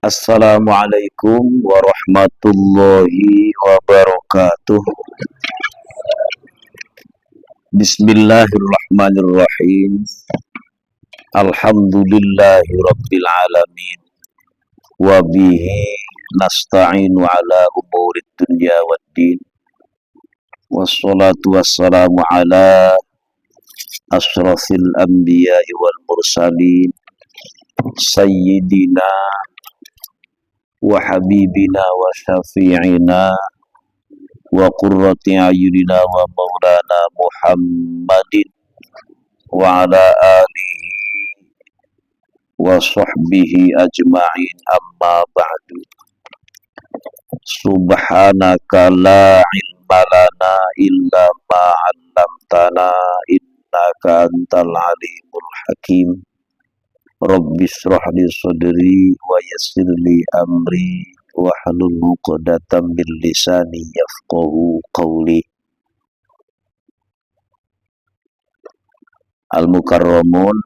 Assalamualaikum warahmatullahi wabarakatuh. Bismillahirrahmanirrahim. Alhamdulillahi rabbil alamin. Wa bihi nasta'inu ala umurid dunya waddin. Wassalatu wassalamu ala asyrafil anbiya'i wal mursalin. Sayyidina wa habibina wa syafi'ina wa qurrati ayunina wa maulana Muhammadin wa ala alihi wa sahbihi ajma'in, amma ba'du. Subhanaka la ilma lana illa ma 'allamtana innaka antal alimul hakim. Rabbi shrah li sadri wa yassir li amri wa hlul 'uqdatam min lisani yafqahu qawli. Al-mukarramun,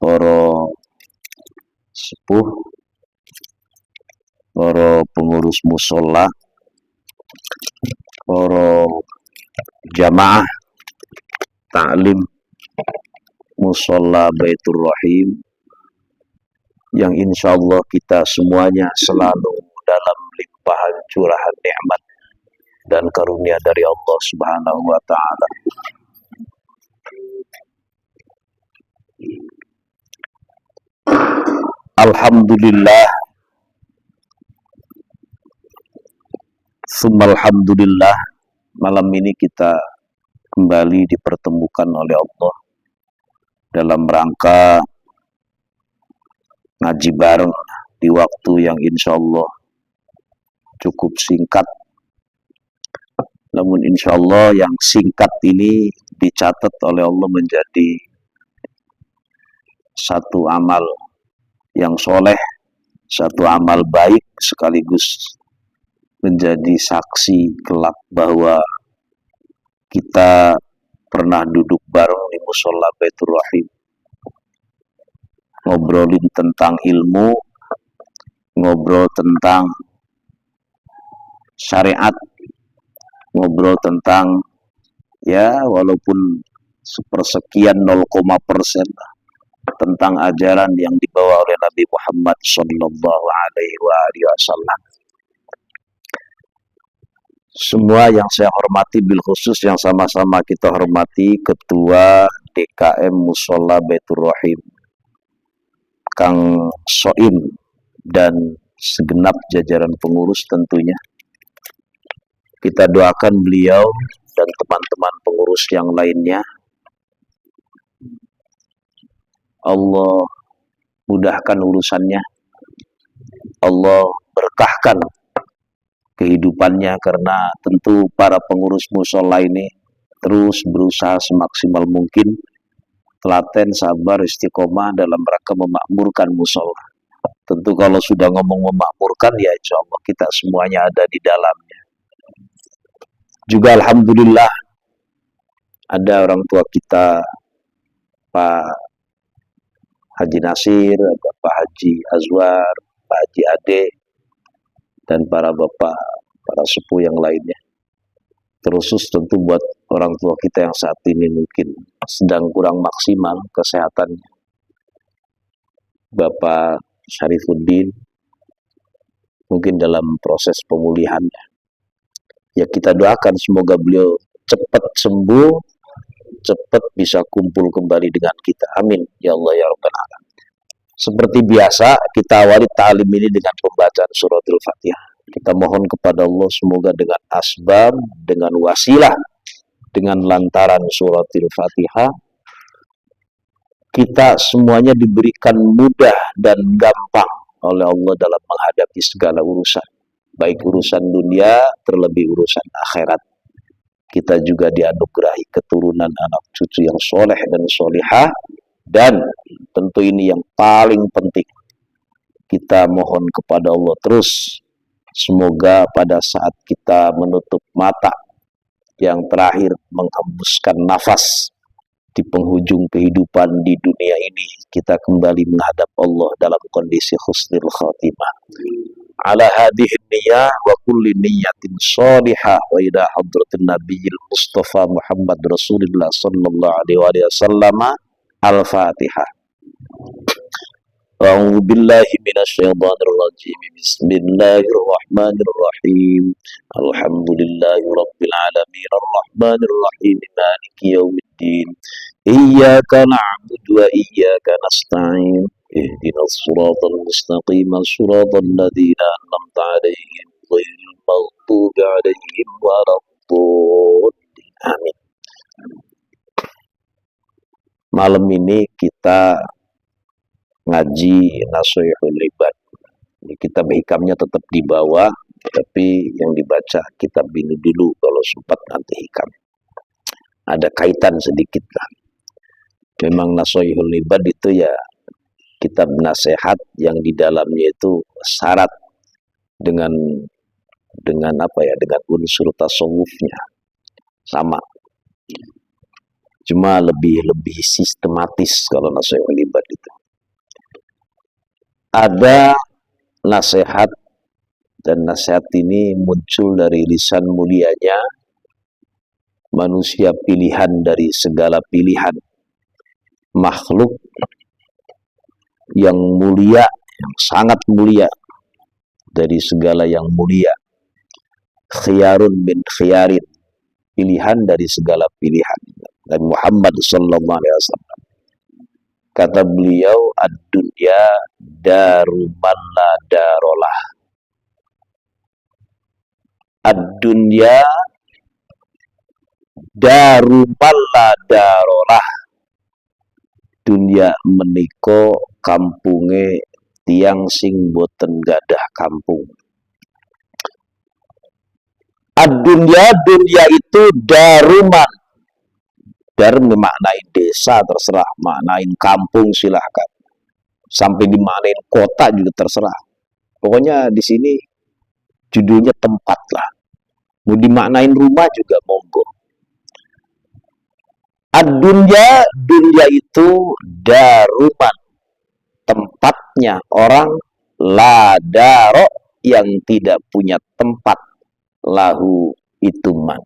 para sepuh, para pengurus mushola, para jamaah ta'lim mushola Baitur Rahim, yang insyaallah kita semuanya selalu dalam limpahan curahan nikmat dan karunia dari Allah Subhanahu wa taala. Alhamdulillah, alhamdulillah, malam ini kita kembali dipertemukan oleh Allah dalam rangka ngaji bareng di waktu yang insya Allah cukup singkat. Namun insya Allah yang singkat ini dicatat oleh Allah menjadi satu amal yang soleh, satu amal baik, sekaligus menjadi saksi kelak bahwa kita pernah duduk bareng di mushola Baitur Rahim, ngobrolin tentang ilmu, ngobrol tentang syariat, ngobrol tentang, ya walaupun sepersekian 0,% tentang ajaran yang dibawa oleh Nabi Muhammad sallallahu alaihi wasallam. Semua yang saya hormati, bil khusus yang sama-sama kita hormati Ketua DKM Mushola Baitur Rahim Kang Soim dan segenap jajaran pengurus tentunya. Kita doakan beliau dan teman-teman pengurus yang lainnya, Allah mudahkan urusannya, Allah berkahkan kehidupannya, karena tentu para pengurus mushola ini terus berusaha semaksimal mungkin, telaten, sabar, istiqomah dalam rangka memakmurkan mushola. Tentu kalau sudah ngomong memakmurkan, ya insya Allah kita semuanya ada di dalamnya. Juga alhamdulillah ada orang tua kita, Pak Haji Nasir, Bapak Haji Azwar, Pak Haji Ade, dan para bapak, para sepuh yang lainnya. Terkhusus tentu buat orang tua kita yang saat ini mungkin sedang kurang maksimal kesehatannya, Bapak Syarifuddin mungkin dalam proses pemulihan. Ya kita doakan semoga beliau cepat sembuh, cepat bisa kumpul kembali dengan kita. Amin ya Allah ya Rabbal Alamin. Seperti biasa kita awali ta'lim ini dengan pembacaan suratul Fatihah. Kita mohon kepada Allah semoga dengan asbab, dengan wasilah, dengan lantaran suratul Fatihah, kita semuanya diberikan mudah dan gampang oleh Allah dalam menghadapi segala urusan, baik urusan dunia, terlebih urusan akhirat. Kita juga dianugerahi keturunan anak cucu yang soleh dan solihah, dan tentu ini yang paling penting, kita mohon kepada Allah terus semoga pada saat kita menutup mata yang terakhir menghembuskan nafas, di penghujung kehidupan di dunia ini kita kembali menghadap Allah dalam kondisi husnul khatimah. Ala hadhihi niyyah wa kulli niyyatin shalihah wa ila hadratin nabiyil mustafa Muhammad Rasulullah sallallahu alaihi wasallam. Al-Fatihah. A'udzu billahi minasyaitonir rajim. Bismillahirrahmanirrahim. Alhamdulillahi rabbil alamin arrahmanir rahim maliki yaumiddin. Iyyaka na'budu wa iyyaka nasta'in. Ihdinas siratal mustaqim siratal ladzina an'amta 'alaihim ghairil maghdubi 'alaihim waladdallin. Amin. Malam ini kita ngaji Nashihul Ibad. Kitab hikamnya tetap di bawah, tapi yang dibaca kitab ini dulu, kalau sempat nanti hikam. Ada kaitan sedikit lah. Memang Nashihul Ibad itu ya kitab nasihat yang di dalamnya itu syarat dengan apa ya, dengan unsur tasawufnya sama. Cuma lebih sistematis kalau Nashihul Ibad itu. Ada nasihat, dan nasihat ini muncul dari lisan mulianya manusia pilihan dari segala pilihan, makhluk yang mulia, yang sangat mulia dari segala yang mulia, khiyarun min khiyarin, pilihan dari segala pilihan. Dan Muhammad sallallahu alaihi wasallam kata beliau, ad-dunya daru man la darolah. Ad-dunya daru man la darolah. Dunya meniko kampunge tiang sing boten gadah kampung. Ad-dunya, dunya itu daruman. Dar memaknai desa terserah, maknain kampung silahkan, sampai dimaknain kota juga terserah. Pokoknya di sini judulnya tempat lah. Mau dimaknain rumah juga monggo. Ad-dunya, dunya itu daruman, tempatnya orang, la daro, yang tidak punya tempat, lahu itu man.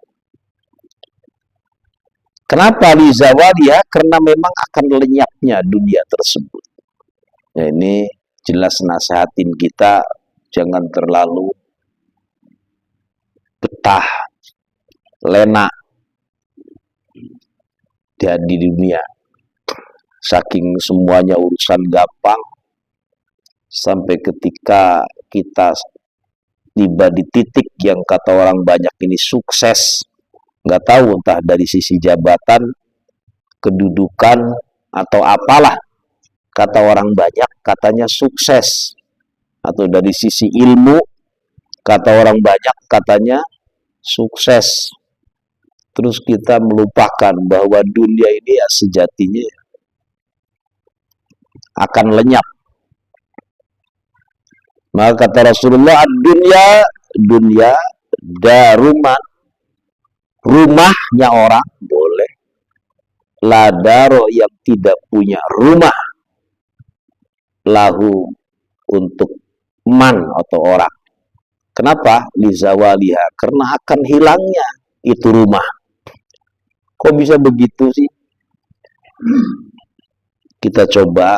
Kenapa lizawaliha? Karena memang akan lenyapnya dunia tersebut. Nah, ini jelas nasihatin kita jangan terlalu betah, lena di dunia. Saking semuanya urusan gampang, sampai ketika kita tiba di titik yang kata orang banyak ini sukses, nggak tahu entah dari sisi jabatan, kedudukan, atau apalah. Kata orang banyak katanya sukses. Atau dari sisi ilmu, kata orang banyak katanya sukses. Terus kita melupakan bahwa dunia ini ya sejatinya akan lenyap. Maka kata Rasulullah, dunia daruman, rumahnya orang, boleh. Ladaro, yang tidak punya rumah, lahu, untuk man atau orang. Kenapa? Lizawaliha, karena akan hilangnya itu rumah. Kok bisa begitu sih? Kita coba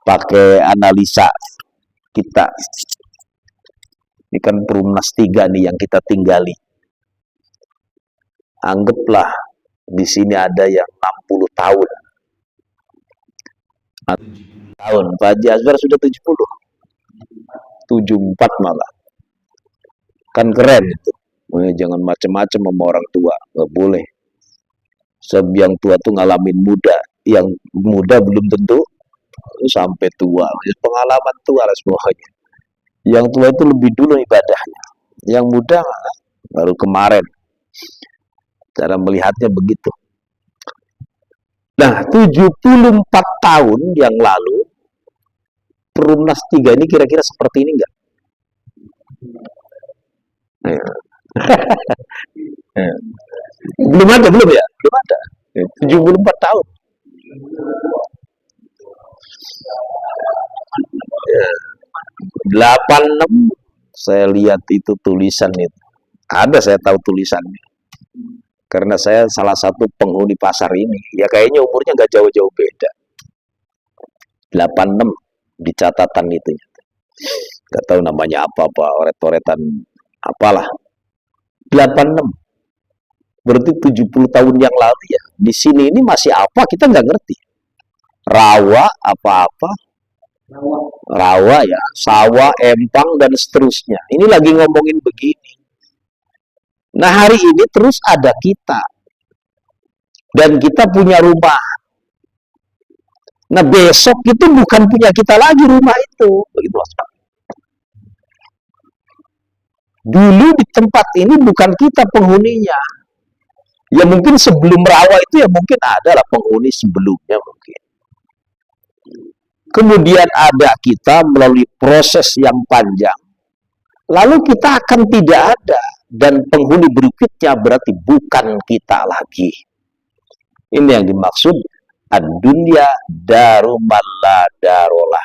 pakai analisa kita. Ini kan Perumnas 3 nih yang kita tinggali. Anggaplah di sini ada yang 60 tahun. 70 tahun. Pak Haji Azwar sudah 70. 74 malah. Kan keren itu. Jangan macam-macam sama orang tua. Nggak boleh. Sebab yang tua tuh ngalamin muda. Yang muda belum tentu sampai tua. Pengalaman tua lah semuanya. Yang tua itu lebih dulu ibadahnya. Yang muda baru kemarin. Cara melihatnya begitu. Nah, 74 tahun yang lalu, Perumnas 3 ini kira-kira seperti ini enggak? Belum ada, belum ya? Belum ada. 74 tahun. Ya, 86 saya lihat itu tulisan itu. Ada, saya tahu tulisannya. Karena saya salah satu penghuni pasar ini. Ya kayaknya umurnya nggak jauh-jauh beda. 86 di catatan itu. Nggak tahu namanya apa-apa, oret-oretan apalah. 86. Berarti 70 tahun yang lalu ya. Di sini ini masih apa kita nggak ngerti. Rawa apa-apa. Rawa ya, sawah, empang dan seterusnya. Ini lagi ngomongin begini. Nah hari ini terus ada kita. Dan kita punya rumah. Nah besok itu bukan punya kita lagi rumah itu. Begitu Mas. Dulu di tempat ini bukan kita penghuninya. Ya mungkin sebelum rawa itu ya mungkin ada lah penghuni sebelumnya mungkin. Kemudian ada kita melalui proses yang panjang. Lalu kita akan tidak ada. Dan penghuni berikutnya berarti bukan kita lagi. Ini yang dimaksud ad-dunya darumalla darolah.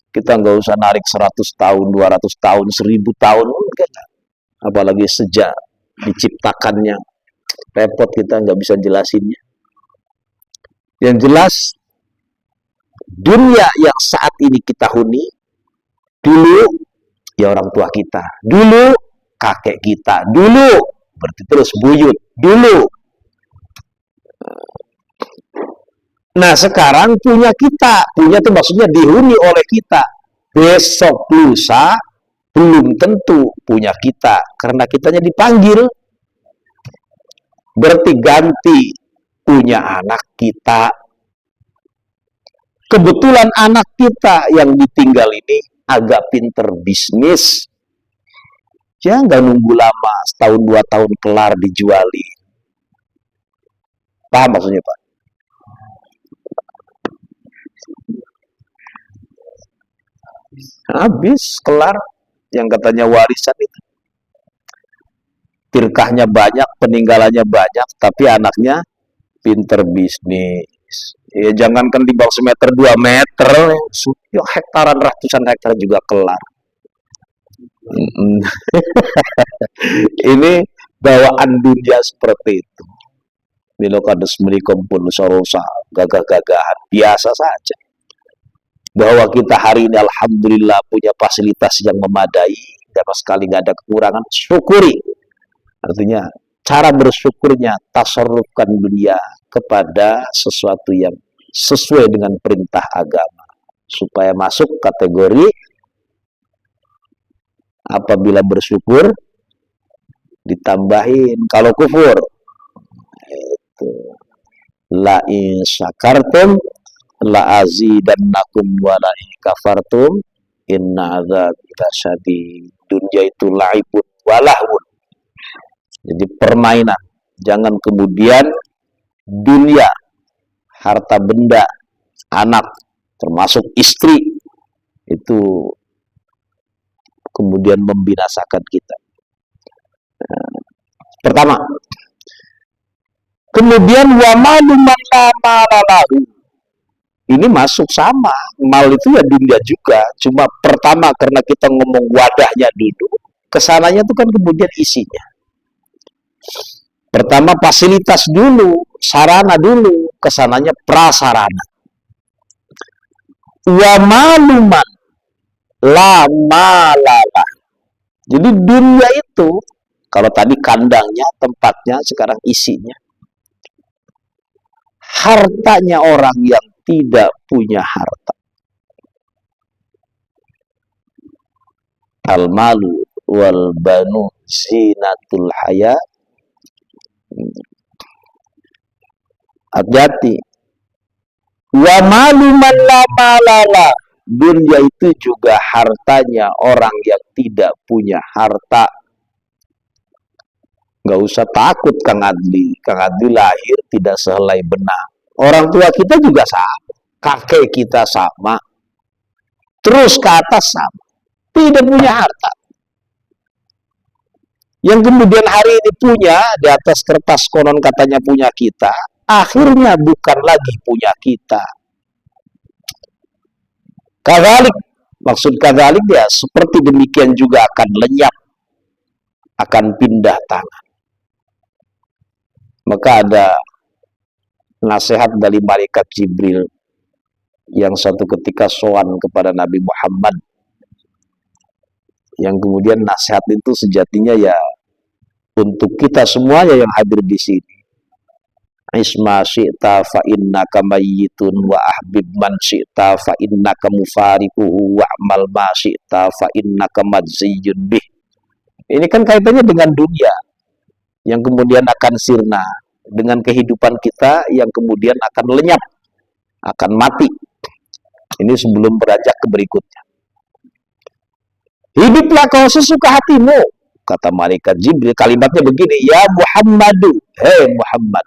Kita nggak usah narik 100 tahun, 200 tahun, 1000 tahun. Apalagi sejak diciptakannya. Repot kita nggak bisa jelasinnya. Yang jelas, dunia yang saat ini kita huni, dulu ya orang tua kita, dulu kakek kita, dulu berarti terus buyut, dulu. Nah sekarang punya kita, punya itu maksudnya dihuni oleh kita. Besok lusa belum tentu punya kita, karena kitanya dipanggil. Berarti ganti punya anak kita. Kebetulan anak kita yang ditinggal ini agak pinter bisnis. Ya nggak nunggu lama, setahun 2 tahun kelar dijuali. Paham maksudnya Pak? Habis, kelar. Yang katanya warisan itu. Tirkahnya banyak, peninggalannya banyak, tapi anaknya pinter bisnis. Ya jangankan di bawah semeter 2 meter, ya hektaran ratusan hektar juga kelar. Ini bawaan dunia seperti itu. Milokades melikumpul sorosa, gagah-gagahan, biasa saja. Bahwa kita hari ini alhamdulillah punya fasilitas yang memadai, sama sekali nggak ada kekurangan, syukuri. Artinya cara bersyukurnya tasarrufkan dunia kepada sesuatu yang sesuai dengan perintah agama supaya masuk kategori apabila bersyukur ditambahin, kalau kufur itu la in syakartum la azidannakum wa la in kafartum inna adzabi lasyadid. Dunia itu laibun walahun. Jadi permainan. Jangan kemudian dunia, harta benda, anak, termasuk istri, itu kemudian membinasakan kita. Pertama. Kemudian wa malu man la malalahu. Ini masuk sama. Mal itu ya dunia juga. Cuma pertama karena kita ngomong wadahnya dulu, kesananya itu kan kemudian isinya. Pertama fasilitas dulu, sarana dulu, kesananya prasarana. Wa maluman la malala. Jadi dunia itu, kalau tadi kandangnya, tempatnya, sekarang isinya. Hartanya orang yang tidak punya harta. Al-malu wal banu zinatul haya. Hati-hati. Wa malu man la malala. Dunia itu juga hartanya orang yang tidak punya harta. Nggak usah takut Kang Adli. Kang Adli lahir tidak sehelai benang. Orang tua kita juga sama. Kakek kita sama. Terus ke atas sama. Tidak punya harta. Yang kemudian hari ini punya, di atas kertas konon katanya punya kita, akhirnya bukan lagi punya kita. Kadzalik, maksud kadzalik ya seperti demikian juga akan lenyap, akan pindah tangan. Maka ada nasihat dari malaikat Jibril yang satu ketika sowan kepada Nabi Muhammad, yang kemudian nasihat itu sejatinya ya untuk kita semuanya yang hadir di sini. Isma syi'ta fa innaka mayyitun wa ahbib man syi'ta fa innaka mufariquhu wa amal ma syi'ta fa innaka majziyun bih. Ini kan kaitannya dengan dunia yang kemudian akan sirna, dengan kehidupan kita yang kemudian akan lenyap, akan mati. Ini sebelum beranjak ke berikutnya. Hiduplah kau sesuka hatimu, kata malaikat Jibril. Kalimatnya begini, ya Muhammadu, hei Muhammad.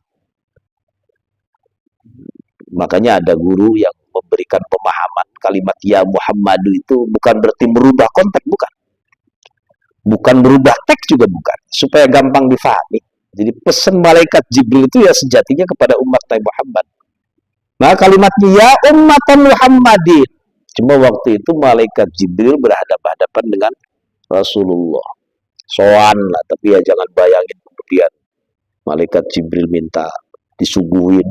Makanya ada guru yang memberikan pemahaman kalimat ya Muhammadu itu bukan berarti merubah konteks, bukan. Bukan berubah teks juga bukan, supaya gampang difahami. Jadi pesan malaikat Jibril itu ya sejatinya kepada umat Nabi Muhammad. Nah kalimatnya ya ummatan Muhammadin. Cuma waktu itu malaikat Jibril berhadapan-hadapan dengan Rasulullah. Soan lah, tapi ya jangan bayangin kemudian malaikat Jibril minta disuguhin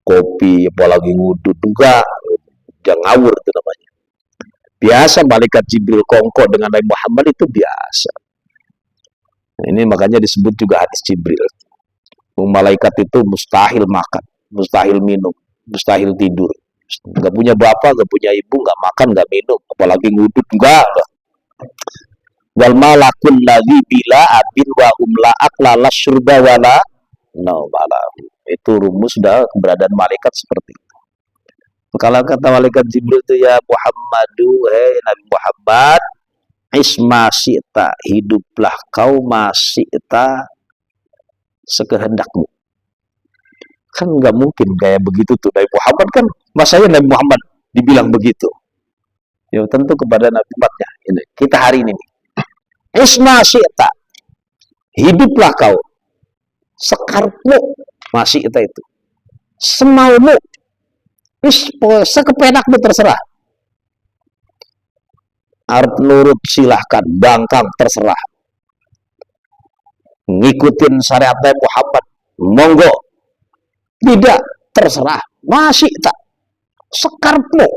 kopi, apalagi ngudut. Enggak, jangan ngawur itu namanya. Biasa malaikat Jibril kongko dengan Nabi Muhammad itu biasa. Nah, ini makanya disebut juga hadis Jibril. Malaikat itu mustahil makan, mustahil minum, mustahil tidur. Nggak punya bapak, nggak punya ibu, nggak makan, nggak minum, apalagi ngudut, enggak. Wal malakul ladzi bila abin wa umla akla lasyurba wala no malahu. Itu rumus sudah keberadaan malaikat seperti itu. Kalau kata malaikat Jibril itu ya Muhammadu, hei Nabi Muhammad, isma syi'ta, hiduplah kau masyi'ta sekehendakmu. Kan nggak mungkin kayak begitu tuh. Nabi Muhammad kan, masanya Nabi Muhammad dibilang begitu. Ya tentu kepada Nabi Muhammadnya. Ini kita hari ini. Isma syi'ta, hiduplah kau sekarepmu, masyi'ta itu. Semaumu, sekepenakmu terserah. Arep nurut silahkan, bangkang terserah. Ngikutin syariat Nabi Muhammad, monggo. Tidak, terserah. Masih tak. Sekarepmu.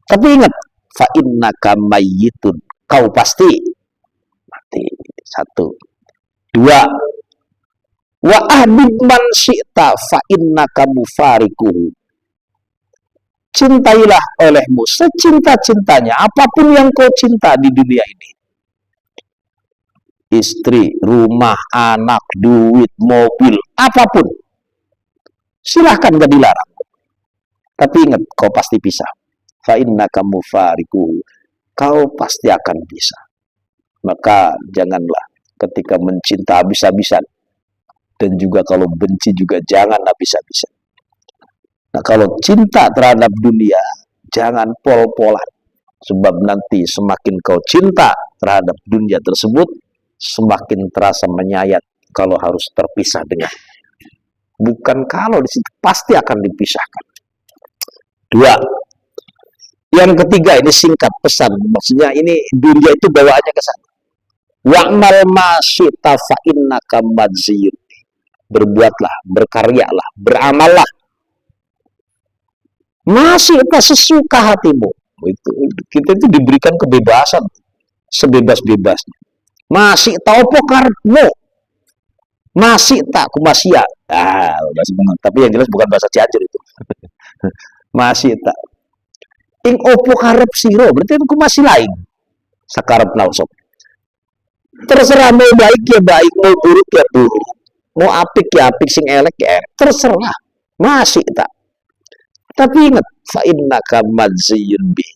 Tapi ingat, fa innaka mayyitun. Kau pasti mati. Satu. Dua. Wa ahbib man syi'ta fa innaka mufariquhu. Cintailah olehmu secinta-cintanya apapun yang kau cinta di dunia ini. Istri, rumah, anak, duit, mobil, apapun. Silahkan, gak dilarang. Tapi ingat, kau pasti pisah. Fa innaka mufariquhu. Kau pasti akan pisah. Maka janganlah ketika mencinta habis-habisan. Dan juga kalau benci juga jangan habis-habisan. Nah kalau cinta terhadap dunia, jangan pol-polan. Sebab nanti semakin kau cinta terhadap dunia tersebut, semakin terasa menyayat kalau harus terpisah dengan. Bukan kalau di situ, pasti akan dipisahkan. Dua. Yang ketiga, ini singkat pesan. Maksudnya ini dunia itu bawaannya ke sana. Wa'mal ma syi'ta fa innaka majziyun. Berbuatlah, berkaryalah, beramallah. Masih itu sesuka hatimu. Kita itu diberikan kebebasan sebebas-bebasnya. Masih tahu pokarmu. Masih tak kumasia. Udah sebenarnya. Tapi yang jelas bukan bahasa Cianjur itu. Masih tak. Ing opo karep siro, berarti itu masih lain. Sakarep nausop. Terserah mau baik ya baik, mau buruk ya buruk. Mau apik ya apik, sing elek ya elek. Terserah. Masih tak. Tapi ingat, fa innaka majziyun bih.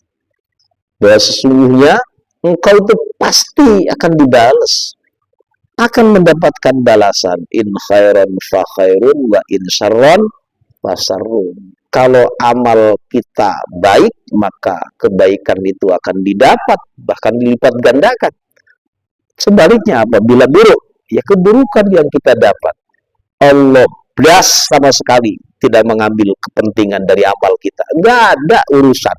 Bahwa sesungguhnya engkau itu pasti akan dibalas. Akan mendapatkan balasan. In khairan fa khairun wa in syarran fa syarrun. Kalau amal kita baik, maka kebaikan itu akan didapat, bahkan dilipat gandakan. Sebaliknya apabila buruk, ya keburukan yang kita dapat. Allah Belas sama sekali tidak mengambil kepentingan dari amal kita. Nggak ada urusan.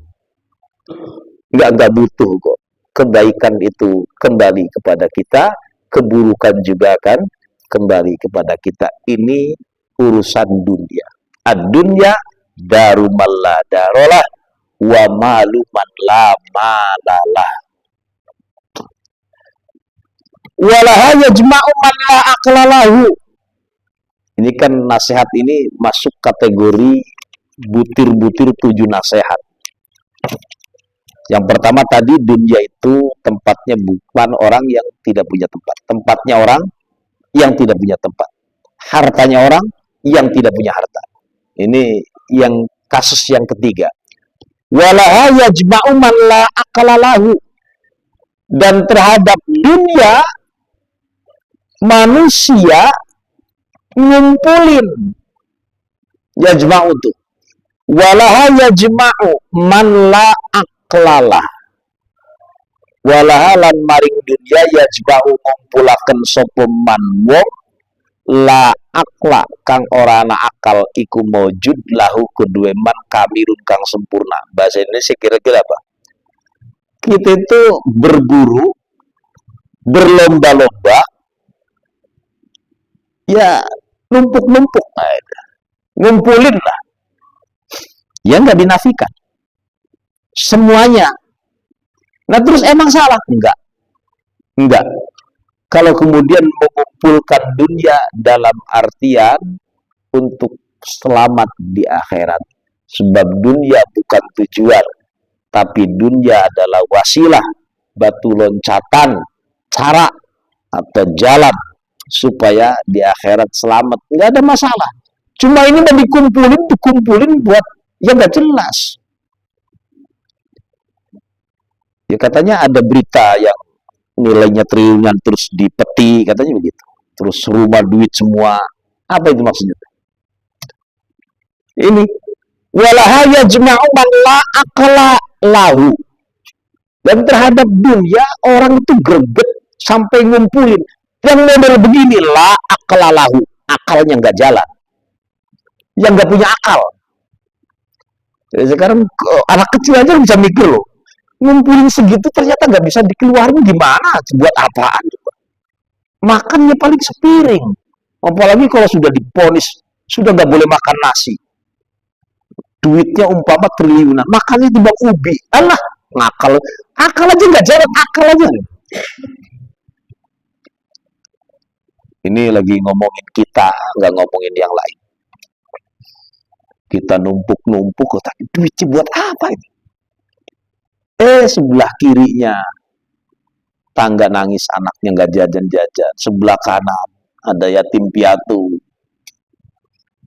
Nggak butuh kok. Kebaikan itu kembali kepada kita, keburukan juga akan kembali kepada kita. Ini urusan dunia. Ad-dunya daru man la darolah wa malu man la malalah. Walaha yajma'u man la aqlalahu. Ini kan nasihat ini masuk kategori butir-butir 7 nasihat. Yang pertama tadi, dunia itu tempatnya bukan orang yang tidak punya tempat. Tempatnya orang yang tidak punya tempat. Hartanya orang yang tidak punya harta. Ini yang kasus yang ketiga. Walaha yajma'u man la aqlalahu. Dan terhadap dunia, manusia ngumpulin. Yajma'u itu. Walaha yajma'u man la aqlalah. Walaha lan maring dunia yajma'u ngumpulaken sapa man wong la akla kang ora ana akal iku maujud lahu kedue man kamirun kang sempurna. Bahasa Indonesia kira-kira apa? Kita itu berburu, berlomba-lomba, ya numpuk-numpuk, ngumpulin lah. Ya nggak dinafikan. Semuanya. Nah terus emang salah? Enggak. Kalau kemudian mengumpulkan dunia dalam artian untuk selamat di akhirat. Sebab dunia bukan tujuan, tapi dunia adalah wasilah, batu loncatan, cara atau jalan supaya di akhirat selamat. Nggak ada masalah. Cuma ini mau dikumpulin buat yang nggak jelas. Ya katanya ada berita yang nilainya triliunan terus dipeti, katanya begitu. Terus rumah duit semua. Apa itu maksudnya? Ini walaha yajma'u man la aqla lahu. Dan terhadap dunia orang itu greget sampai ngumpulin. Yang model begini la aqla lahu, akalnya nggak jalan. Yang nggak punya akal. Jadi sekarang anak kecil aja bisa mikir loh. Ngumpulin segitu ternyata nggak bisa dikeluarin, gimana? Buat apaan? Makannya paling sepiring. Apalagi kalau sudah diponis, sudah nggak boleh makan nasi. Duitnya umpama triliunan, makannya tiba ubi. Alah, ngakal. Akal aja nggak jalan, akal aja. Ini lagi ngomongin kita, nggak ngomongin yang lain. Kita numpuk-numpuk, tapi duitnya buat apa ini? Sebelah kirinya tangga nangis anaknya nggak jajan-jajan, sebelah kanan ada yatim piatu,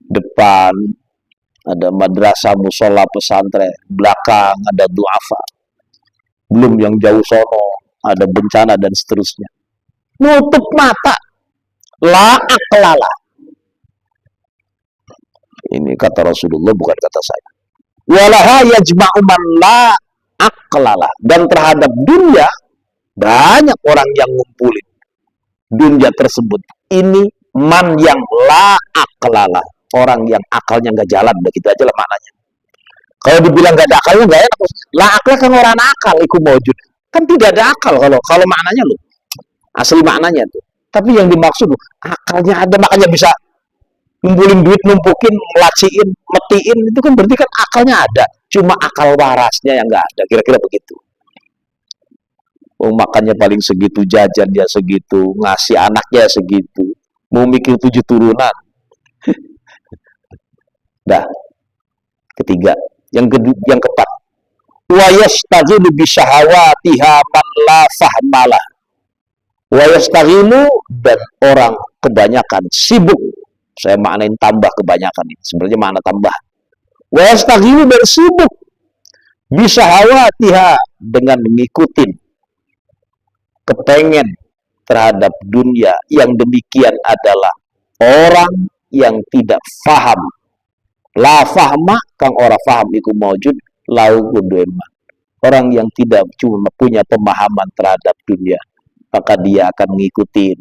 depan ada madrasah musola pesantren, belakang ada duafa, belum yang jauh sono ada bencana dan seterusnya. Nutup mata, la aklala. Ini kata Rasulullah, bukan kata saya. Walaha yajma'u man la aklalah. Dan terhadap dunia banyak orang yang ngumpulin dunia tersebut. Ini man yang la aklalah, orang yang akalnya nggak jalan. Begitu aja lah maknanya. Kalau dibilang nggak ada akalnya nggak enak. La akal kan orang akal iku maujud, kan tidak ada akal kalau maknanya loh, asli maknanya tuh. Tapi yang dimaksud akalnya ada, makanya bisa ngumpulin duit, numpukin, melaciin, metiin, itu kan berarti kan akalnya ada. Cuma akal warasnya yang nggak ada, kira-kira begitu. Makannya paling segitu, jajan dia segitu, ngasih anaknya segitu, mau mikir 7 turunan. Dah, ketiga. Yang keempat, wa yastaghilu bi syahawatiha man la fahmalah. Wa yastaghilu, dan orang kebanyakan sibuk. Saya maknain tambah kebanyakan ini. Sebenarnya makna tambah. Wa yastaghilu, dan sibuk bisa hawatiha, dengan mengikutin kepengen terhadap dunia. Yang demikian adalah orang yang tidak faham. La fahma kang ora faham iku maujud lau kuduema. Orang yang tidak cuma punya pemahaman terhadap dunia, maka dia akan mengikuti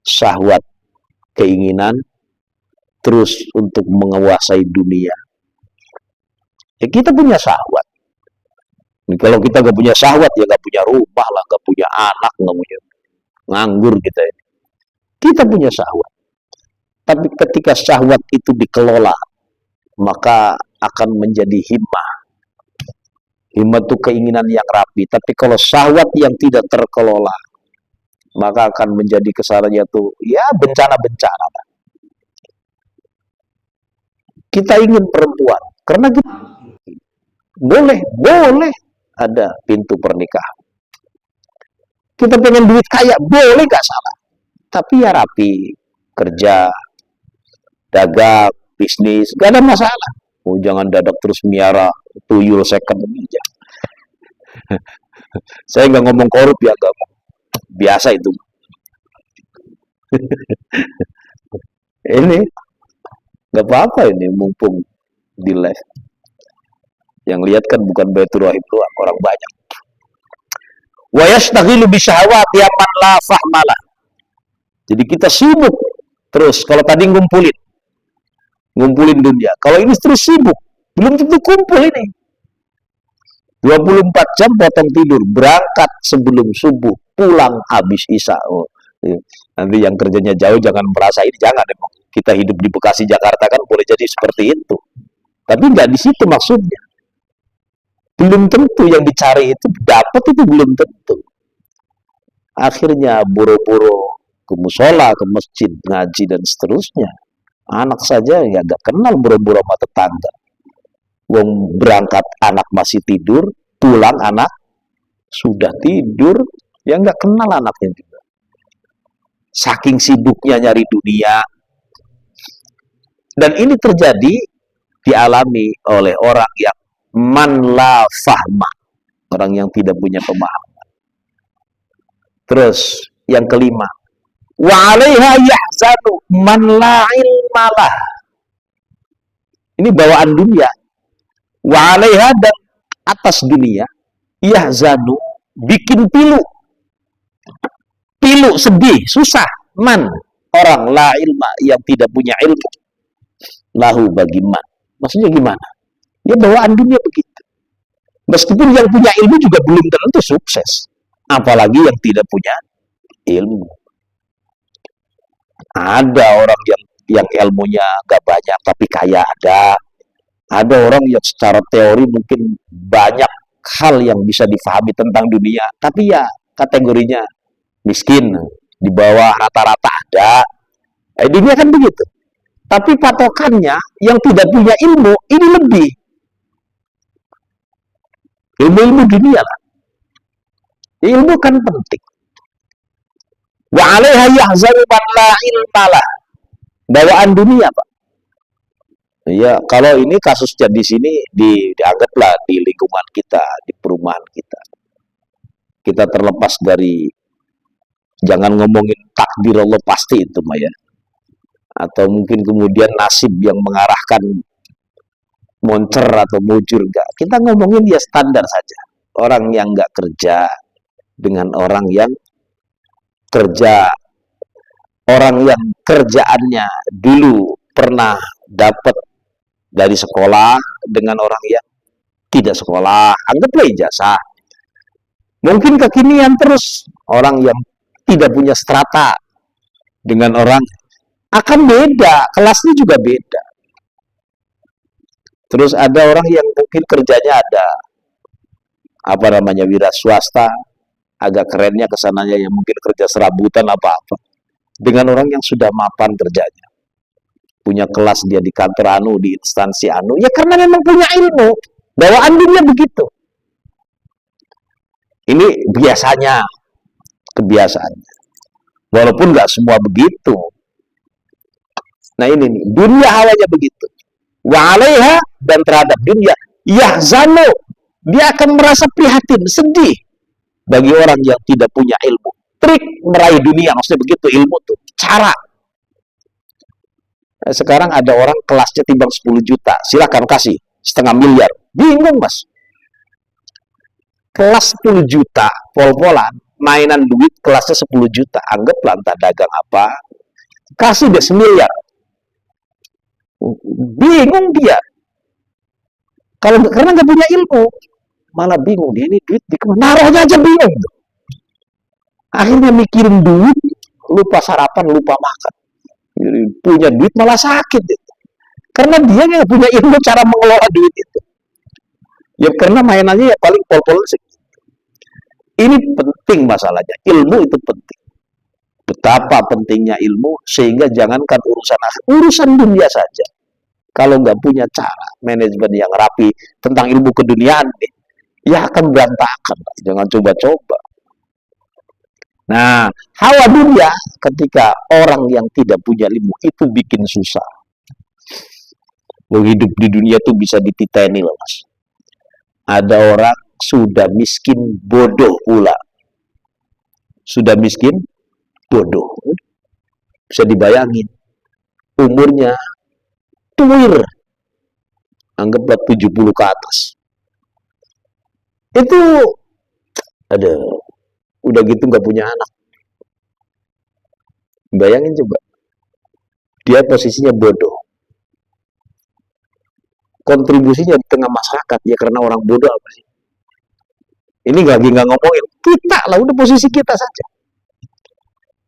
syahwat, keinginan, terus untuk menguasai dunia. Ya kita punya syahwat. Kalau kita gak punya syahwat, ya gak punya rumah lah, gak punya anak, gak punya, nganggur kita ini. Kita punya syahwat. Tapi ketika syahwat itu dikelola, maka akan menjadi himmah. Himmah itu keinginan yang rapi. Tapi kalau syahwat yang tidak terkelola, maka akan menjadi kesannya tuh ya bencana-bencana. Kita ingin perempuan karena kita boleh ada pintu pernikahan. Kita pengen duit kaya, boleh, gak salah. Tapi ya rapi, kerja, dagang, bisnis, gak ada masalah. Oh, jangan dadak terus miara tuyul second aja. Saya nggak ngomong korup ya, gak biasa itu. Ini nggak apa-apa, ini mumpung di live. Yang lihat kan bukan Baitur Rahim doang, orang banyak. Wa yashtaghilu bi syahawati man la fahmalah. Jadi kita sibuk terus. Kalau tadi ngumpulin dunia. Kalau ini terus sibuk, belum tentu kumpul ini. 24 jam potong tidur, berangkat sebelum subuh, pulang habis isya. Oh, nanti yang kerjanya jauh jangan merasa ini, jangan. Emang kita hidup di Bekasi Jakarta kan boleh jadi seperti itu. Tapi nggak di situ maksudnya. Belum tentu yang dicari itu dapat, itu belum tentu. Akhirnya boro-boro ke musola, ke masjid, ngaji dan seterusnya. Anak saja ya gak kenal boro-boro sama tetangga. Wong berangkat anak masih tidur, pulang anak sudah tidur, ya gak kenal anaknya juga. Saking sibuknya nyari dunia. Dan ini terjadi dialami oleh orang yang man la fahma, orang yang tidak punya pemahaman. Terus yang kelima, wa 'alaiha yahzanu man la ilmalah. Ini bawaan dunia. Wa 'alaiha, dan atas dunia, yahzanu, bikin pilu. Pilu, sedih, susah. Man, orang la ilma, yang tidak punya ilmu. Lahu, bagi man. Maksudnya gimana? Ya bawaan dunia begitu. Meskipun yang punya ilmu juga belum tentu sukses. Apalagi yang tidak punya ilmu. Ada orang yang ilmunya gak banyak tapi kaya, ada. Ada orang yang secara teori mungkin banyak hal yang bisa difahami tentang dunia, tapi ya kategorinya miskin, di bawah rata-rata ada. Dunia kan begitu. Tapi patokannya yang tidak punya ilmu, ini lebih. Ilmu-ilmu dunia lah. Ilmu kan penting. Wa 'alaiha yahzanu man la ilmalah. Bawaan dunia, Pak. Ya, kalau ini kasusnya di sini dianggaplah di lingkungan kita, di perumahan kita. Kita terlepas dari, jangan ngomongin takdir Allah pasti itu mah ya. Atau mungkin kemudian nasib yang mengarahkan moncer atau mujur, enggak. Kita ngomongin ya standar saja. Orang yang enggak kerja dengan orang yang kerja, orang yang kerjaannya dulu pernah dapat dari sekolah dengan orang yang tidak sekolah, anggaplah ijazah. Mungkin kekinian terus, orang yang tidak punya strata dengan orang akan beda, kelasnya juga beda. Terus ada orang yang mungkin kerjanya ada wira swasta, agak kerennya kesananya yang mungkin kerja serabutan apa-apa, dengan orang yang sudah mapan kerjanya, punya kelas dia di kantor anu, di instansi anu, ya karena memang punya ilmu, bawaan dunia begitu. Ini biasanya, kebiasaannya, walaupun nggak semua begitu. Nah ini nih, dunia hawanya begitu. Wa 'alaiha, dan terhadap dunia, yahzanu, dia akan merasa prihatin, sedih bagi orang yang tidak punya ilmu. Trik meraih dunia, maksudnya begitu, ilmu tuh, cara. Nah, sekarang ada orang kelasnya timbang 10 juta, silakan kasih setengah miliar. Bingung, Mas. Kelas 10 juta, pol-polan, mainan duit kelasnya 10 juta, anggaplah entah dagang apa, kasih deh 1 miliar. Bingung dia. Karena nggak punya ilmu, malah bingung dia ini duit di kemana, naruhnya aja bingung. Akhirnya mikirin duit, lupa sarapan, lupa makan. Punya duit malah sakit itu. Karena dia nggak punya ilmu cara mengelola duit itu. Ya karena mainannya ya paling pol-pol sih. Ini penting masalahnya. Ilmu itu penting. Betapa pentingnya ilmu sehingga jangankan urusan akhir, urusan dunia saja. Kalau nggak punya cara manajemen yang rapi tentang ilmu keduniaan nih, ya akan berantakan. Jangan coba-coba. Nah, hawa dunia ketika orang yang tidak punya ilmu itu bikin susah. Hidup di dunia itu bisa dititeni loh, Mas. Ada orang sudah miskin bodoh pula. Sudah miskin bodoh. Bisa dibayangin. Umurnya tuir. Anggaplah 70 ke atas. Itu ada udah gitu nggak punya anak. Bayangin coba. Dia posisinya bodoh. Kontribusinya di tengah masyarakat ya karena orang bodoh apa sih? Ini lagi nggak ngomongin kita lah, udah posisi kita saja.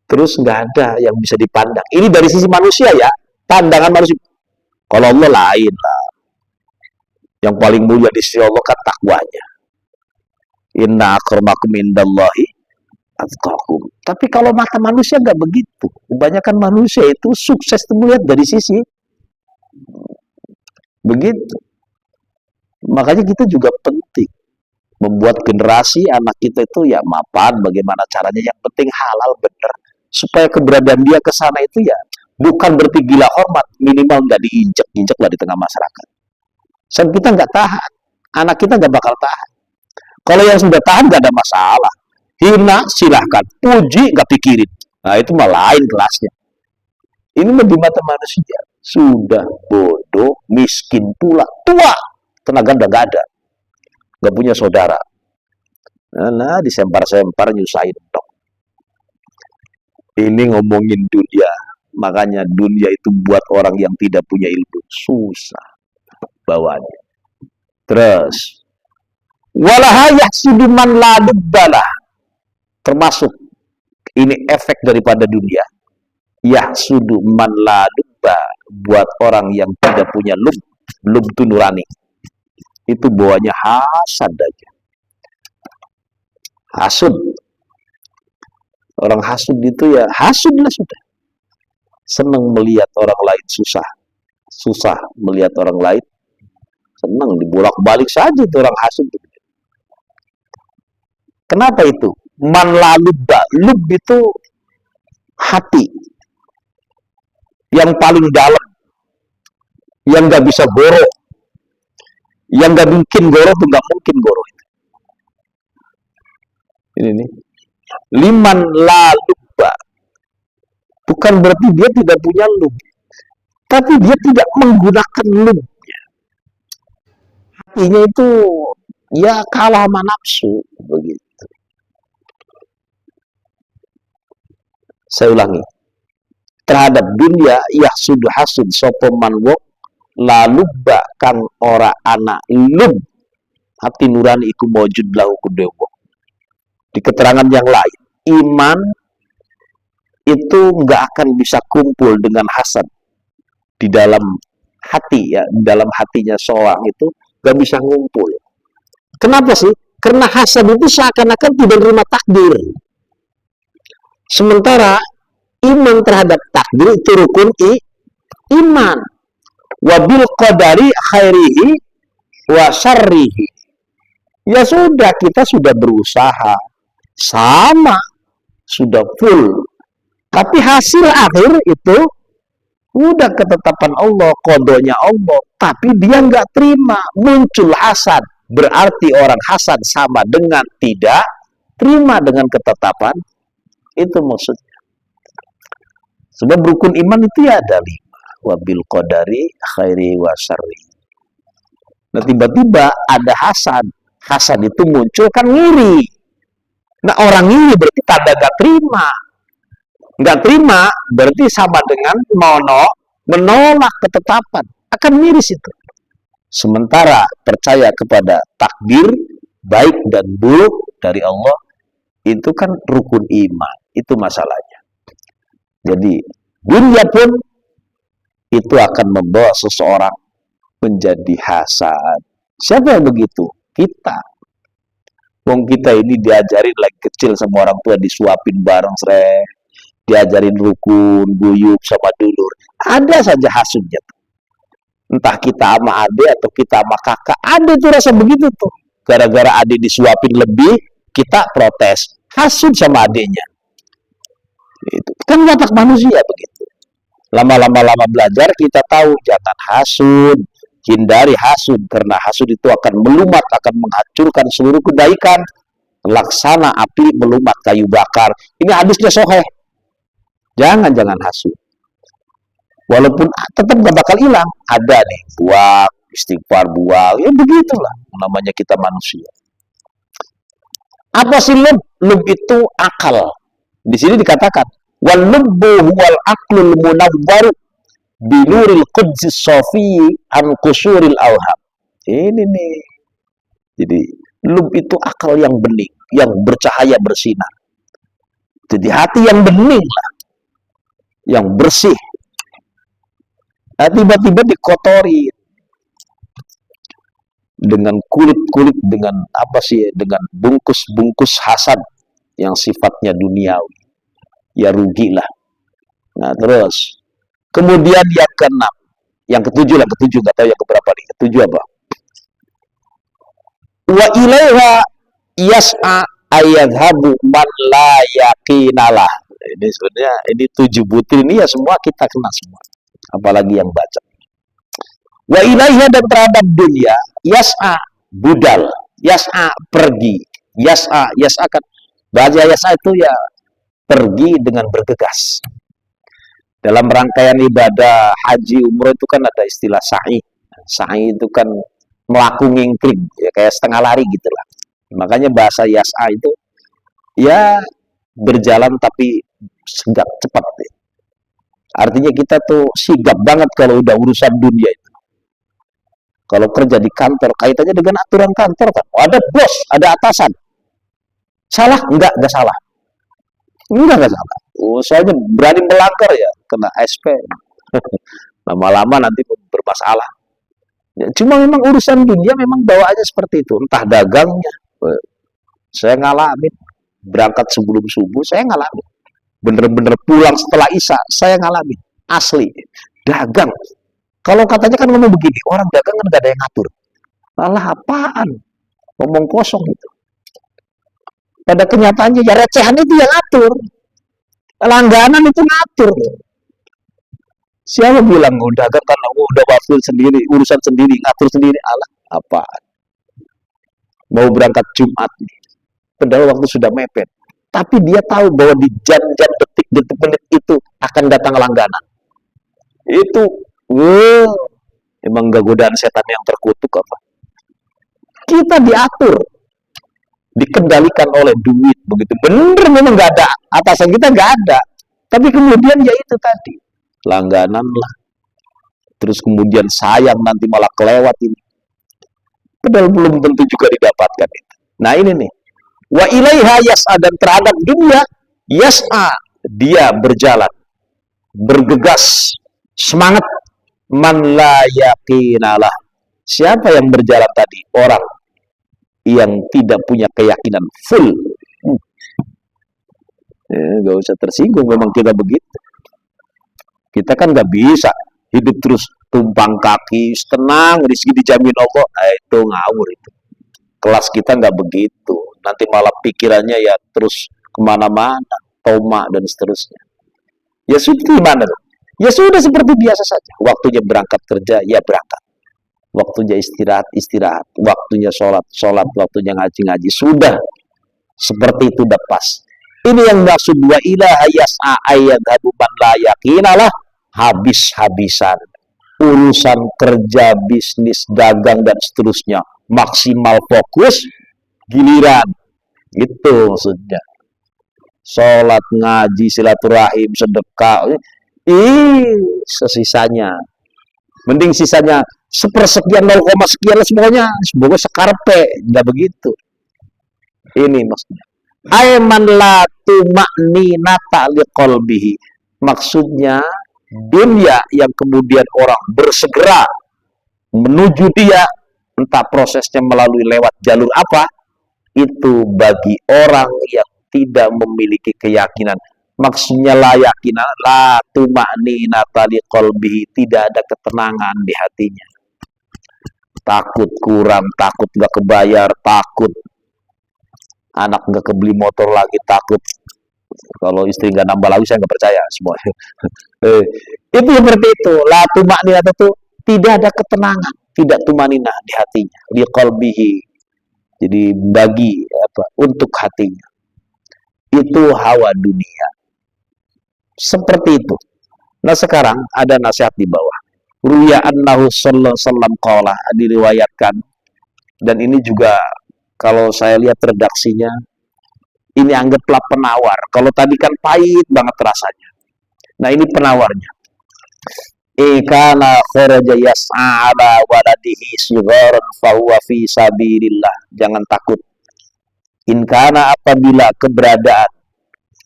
Terus nggak ada yang bisa dipandang. Ini dari sisi manusia ya, pandangan manusia. Kalau Allah lain lah. Yang paling mulia di sisi Allah kan takwanya. Inna akramakum indallahi atqakum. Tapi kalau mata manusia nggak begitu. Kebanyakan manusia itu sukses melihat dari sisi begitu. Makanya kita juga penting membuat generasi anak kita itu ya mapan bagaimana caranya, yang penting halal bener supaya keberadaan dia ke sana itu ya bukan berarti gila hormat, minimal nggak diinjek-injek lah di tengah masyarakat. Sebab kita nggak tahan, anak kita nggak bakal tahan. Kalau yang sudah tahan nggak ada masalah, hina silahkan, puji nggak pikirin. Nah itu malah lain kelasnya. Ini di mata manusia sudah bodoh, miskin pula, tua, tenaga udah nggak ada, nggak punya saudara. Nah, disempar-sempar nyusahin dong. Ini ngomongin dunia, makanya dunia itu buat orang yang tidak punya ilmu susah bawanya. Terus, walahayah sudiman ladubbalah, termasuk ini efek daripada dunia. Yahsudu man la dubba, buat orang yang tidak punya lub itu nurani. Itu bawanya hasad aja. Hasud. Orang hasud itu ya hasud lah sudah. Senang melihat orang lain susah. Susah melihat orang lain senang, dibolak-balik saja itu orang hasud. Kenapa itu? Man la lubba. Lub itu hati yang paling dalam, yang nggak bisa goro, yang nggak mungkin goro tuh nggak mungkin goro. Ini nih, liman la lubba, bukan berarti dia tidak punya lub, tapi dia tidak menggunakan lubnya. Hatinya itu ya kalah sama nafsu begitu. Saya ulangi. Terhadap dunia yahsudu hasud sapa man wong la lubba kang ora ana lub, hati nurani iku mawjud lahu kudewo. Di keterangan yang lain, iman itu nggak akan bisa kumpul dengan hasad di dalam hati ya, di dalam hatinya seorang itu nggak bisa ngumpul. Kenapa sih? Karena hasad itu seakan-akan tidak terima takdir. Sementara iman terhadap takdir itu rukun iman. Wabil qadari khairihi wa syarrihi. Ya sudah, kita sudah berusaha sama, sudah full. Tapi hasil akhir itu udah ketetapan Allah, kodonya Allah. Tapi dia nggak terima, muncul hasad. Berarti orang hasad sama dengan tidak terima dengan ketetapan. Itu maksudnya. Sebab rukun iman itu ya ada 5. Wabil qadari khairi wa syarri. Nah tiba-tiba ada hasad. Hasad itu muncul kan ngiri. Nah orang ngiri berarti tanda gak terima. Gak terima berarti sama dengan menolak ketetapan, akan miris itu. Sementara percaya kepada takdir baik dan buruk dari Allah, itu kan rukun iman. Itu masalahnya. Jadi dunia pun itu akan membawa seseorang menjadi hasad. Siapa yang begitu? Kita. Wong kita ini diajarin lagi kecil sama orang tua, disuapin bareng sreng, diajarin rukun, guyub sama dulur. Ada saja hasudnya. Entah kita sama adik atau kita sama kakak, ada tuh rasa begitu tuh. Gara-gara adik disuapin lebih, kita protes, hasud sama adiknya. Itu kan watak manusia begitu. Lama-lama belajar kita tahu jangan hasud, hindari hasud, karena hasud itu akan melumat, akan menghancurkan seluruh kebaikan. Laksana api melumat kayu bakar. Ini hadisnya sahih. Jangan hasud. Walaupun tetap gak bakal hilang. Ada nih, buang, istighfar buang. Ya begitulah, namanya kita manusia. Apa sih lub? Lub itu akal. Di sini dikatakan, wal lubbu huwal aqlul munawwar binuril qudsi sofi an kusuril awham. Ini nih. Jadi lub itu akal yang bening, yang bercahaya bersinar. Jadi hati yang bening lah, yang bersih. Nah, tiba-tiba dikotori dengan kulit-kulit, dengan apa sih, dengan bungkus-bungkus hasad yang sifatnya duniawi. Ya rugilah. Nah terus kemudian yang keenam, yang ketujuh nggak tahu yang keberapa nih, ketujuh apa? Wa ilaiha yas'a ayadhabu man la yaqinalah. Ini sebenarnya ini 7 butir ini ya semua kita kena semua, apalagi yang baca. Wa ilaiha, dan terhadap dunia, yas'a budal, yas'a pergi, yas'a kan bahasa yas'a itu ya pergi dengan bergegas. Dalam rangkaian ibadah haji umroh itu kan ada istilah sa'i. Sa'i itu kan melaku ngingkring, ya kayak setengah lari gitulah. Makanya bahasa yas'a itu ya berjalan tapi segak cepat. Artinya kita tuh sigap banget kalau udah urusan dunia itu. Kalau kerja di kantor, kaitannya dengan aturan kantor kan. Oh, ada bos, ada atasan. Salah? Enggak salah. Enggak salah. Oh, soalnya berani melanggar ya, kena SP. Lama-lama nanti bermasalah. Ya, cuma memang urusan dunia memang bawaannya seperti itu. Entah dagangnya. Saya ngalamin. Berangkat sebelum subuh, saya ngalamin. Bener-bener pulang setelah isya, saya ngalamin. Asli. Dagang. Kalau katanya kan ngomong begini, orang dagang kan gak ada yang ngatur. Alah apaan? Ngomong kosong gitu. Pada kenyataannya ya recehan itu yang ngatur. Langganan itu ngatur. Siapa bilang dagang kan udah waktu sendiri, urusan sendiri, ngatur sendiri. Alah apaan? Mau berangkat Jumat nih. Padahal waktu sudah mepet. Tapi dia tahu bahwa di jam-jam detik-detik menit itu akan datang langganan. Itu emang gak godaan setan yang terkutuk apa? Kita diatur, dikendalikan oleh duit begitu. Bener memang gak ada, atasan kita gak ada. Tapi kemudian ya itu tadi, langganan lah. Terus kemudian sayang nanti malah kelewat ini. Padahal belum tentu juga didapatkan itu. Nah ini nih. Wa ilaiha yas'a, dan terhadap dunia yas'a, dia berjalan, bergegas, semangat. Man la yaqinalah. Siapa yang berjalan tadi? Orang yang tidak punya keyakinan full. Gak usah tersinggung, memang kita begitu. Kita kan gak bisa hidup terus tumpang kaki, tenang, rezeki dijamin Allah. Nah, itu ngawur itu. Kelas kita gak begitu. Nanti malah pikirannya ya terus kemana-mana, tomak dan seterusnya. Ya sudah, gimana tuh? Ya sudah seperti biasa saja. Waktunya berangkat kerja, ya berangkat. Waktunya istirahat, istirahat. Waktunya sholat, sholat. Waktunya ngaji-ngaji. Sudah. Seperti itu udah pas. Ini yang maksud wa ilaha yas'a ayyadhabu man la yaqinalah. Habis-habisan. Urusan kerja, bisnis, dagang, dan seterusnya. Maksimal fokus. Giliran. Itu maksudnya. Sholat, ngaji, silaturahim, sedekah. Sesisanya. Mending sisanya sepersekian 0, sekian semuanya sekarpe, enggak begitu. Ini maksudnya. Aiman la tuma'ninata liqalbihi. Maksudnya dunia yang kemudian orang bersegera menuju dia, entah prosesnya melalui lewat jalur apa, itu bagi orang yang tidak memiliki keyakinan. Maksudnya la yakinan, la tuma'ninata liqalbihi, tidak ada ketenangan di hatinya. Takut kurang, takut nggak kebayar, takut anak nggak kebeli motor lagi, takut kalau istri nggak nambah lagi, saya nggak percaya semua. Itu seperti itu. La tumakninah itu tidak ada ketenangan, tidak tumaninah di hatinya, di qalbihi. Jadi bagi untuk hatinya itu hawa dunia. Seperti itu. Nah sekarang ada nasihat di bawah. Ruya annahu sallallahu alaihi wasallam qala, diriwayatkan, dan ini juga kalau saya lihat redaksinya, ini anggaplah penawar. Kalau tadi kan pahit banget rasanya. Nah ini penawarnya. Kana kharaja yas'a ala waladihi sigharan fahuwa fi sabilillah. Jangan takut. In kana, apabila keberadaan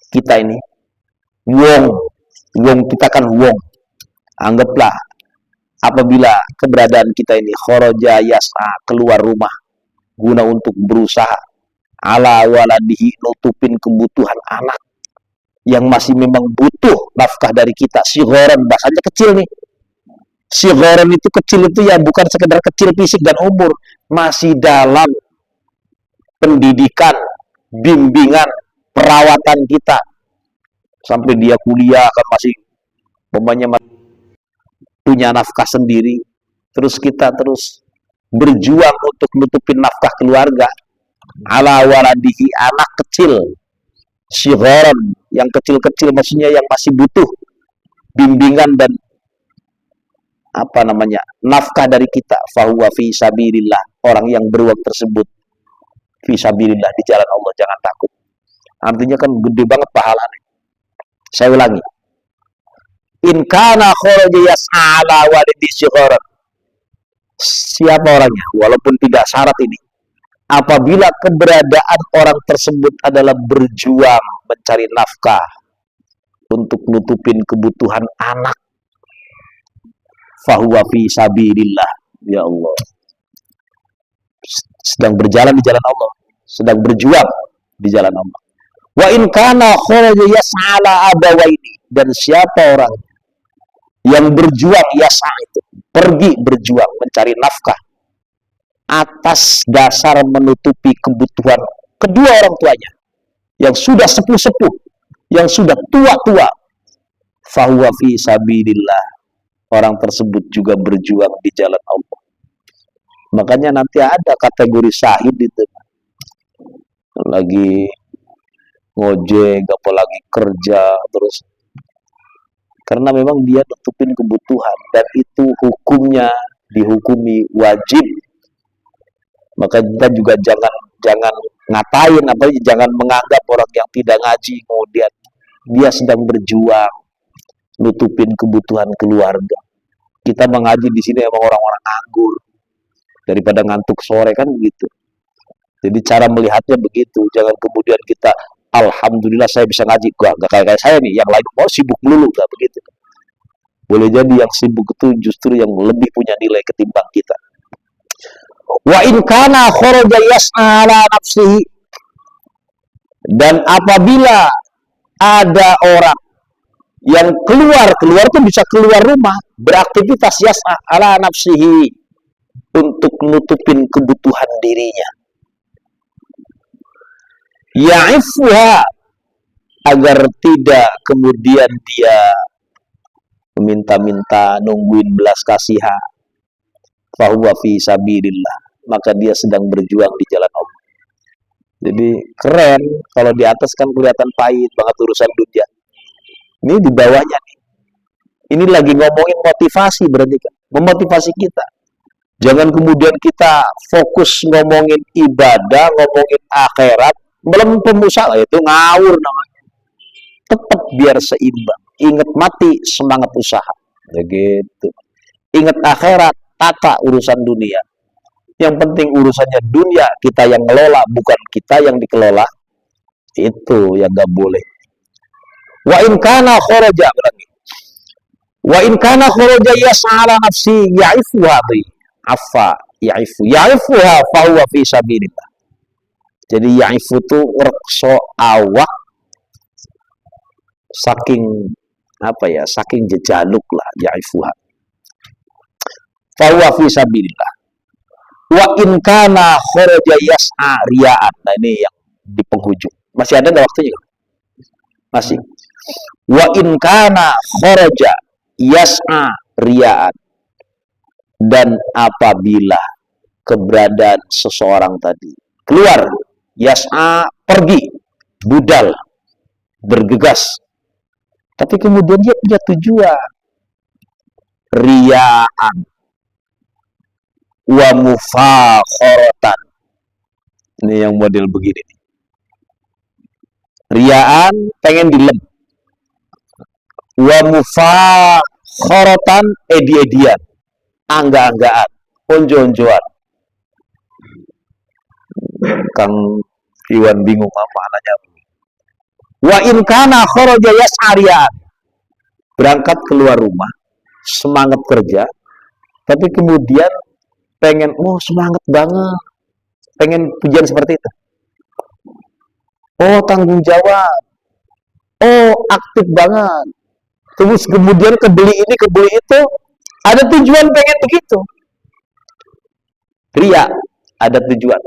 kita ini, wong kita kan wong. Anggaplah apabila keberadaan kita ini kharaja yas'a, keluar rumah guna untuk berusaha ala waladihi, nutupin kebutuhan anak yang masih memang butuh nafkah dari kita. Sigharan, bahasanya kecil nih. Sigharan itu kecil itu ya bukan sekedar kecil fisik dan umur, masih dalam pendidikan, bimbingan, perawatan kita sampai dia kuliah kan masih punya nafkah sendiri, terus kita terus berjuang untuk nutupin nafkah keluarga. Ala waladihi, anak kecil, sigharan, yang kecil-kecil, maksudnya yang masih butuh bimbingan dan nafkah dari kita. Fahuwa fi sabilillah, orang yang beruang tersebut fi sabilillah, di jalan Allah, jangan takut. Artinya kan gede banget pahalanya. Saya ulangi. In kana kharaja yas'a ala walidi sigharan. Siapa orangnya? Walaupun tidak syarat ini. Apabila keberadaan orang tersebut adalah berjuang mencari nafkah untuk nutupin kebutuhan anak, fahuwa fi sabilillah, ya Allah, sedang berjalan di jalan Allah, sedang berjuang di jalan Allah. Wa in kana kharaja yas'a ala abawaini, dan siapa orang yang berjuang, yas'a itu pergi berjuang mencari nafkah atas dasar menutupi kebutuhan kedua orang tuanya yang sudah sepuh-sepuh, yang sudah tua-tua, fahuwa fi sabilillah, orang tersebut juga berjuang di jalan Allah. Makanya nanti ada kategori syahid itu, lagi ngojek apalagi kerja terus, karena memang dia nutupin kebutuhan dan itu hukumnya dihukumi wajib. Maka kita juga jangan ngatain, jangan menganggap orang yang tidak ngaji kemudian dia sedang berjuang nutupin kebutuhan keluarga. Kita mengaji di sini emang orang-orang nganggur daripada ngantuk sore kan begitu. Jadi cara melihatnya begitu. Jangan kemudian kita alhamdulillah saya bisa ngaji, gak kayak saya nih, yang lain mau sibuk melulu, gak begitu. Boleh jadi yang sibuk itu justru yang lebih punya nilai ketimbang kita. Wa in kana kharaja yas'a ala nafsihi, dan apabila ada orang yang keluar itu bisa keluar rumah, beraktivitas yas'a ala nafsihi, untuk nutupin kebutuhan dirinya, ya'ifuha, agar tidak kemudian dia meminta-minta, nungguin belas kasihan, fahuwa fi sabilillah, maka dia sedang berjuang di jalan Allah. Jadi keren, kalau di atas kan kelihatan pahit banget urusan dunia. Ini di bawahnya nih. Ini lagi ngomongin motivasi, berarti kan memotivasi kita. Jangan kemudian kita fokus ngomongin ibadah, ngomongin akhirat, belum pemusaha, itu ngawur namanya. Tetap biar seimbang. ingat mati, semangat usaha. Begitu. Ingat akhirat, tata urusan dunia. Yang penting urusannya dunia, kita yang ngelola, bukan kita yang dikelola. Itu yang gak boleh. Wa in kana kharaja, berarti. Wa in kana kharaja yas'ala nafsi ya'ifuha bi. Afa ya'ifuha fa huwa fi sabilillah. Jadi ya'ifu itu rekso awak saking apa ya, saking jejaluk lah ya'ifuha. Fa huwa fi sabilillah. Wa in kana kharaja yas'a riya'an. Nah ini yang di penghujung. Masih ada enggak waktunya? Masih. Wa in kana kharaja yas'a riya'an. Dan apabila keberadaan seseorang tadi keluar, yas'a pergi, budal, bergegas. Tapi kemudian dia punya tujuan. Riya'an wa mufakhoratan. Ini yang model begini. Riyaan pengen dilem. Wa mufakhoratan edi-edian. Angga-anggaan. Onjo-onjoan. Kang Iwan bingung apa maknanya. Wa in kana kharaja yas'ariyaan. Berangkat keluar rumah, semangat kerja, tapi kemudian pengen, semangat banget, pengen pujian seperti itu. Tanggung jawab, aktif banget. Terus kemudian kebeli ini, kebeli itu, ada tujuan pengen begitu. Ria, ada tujuan.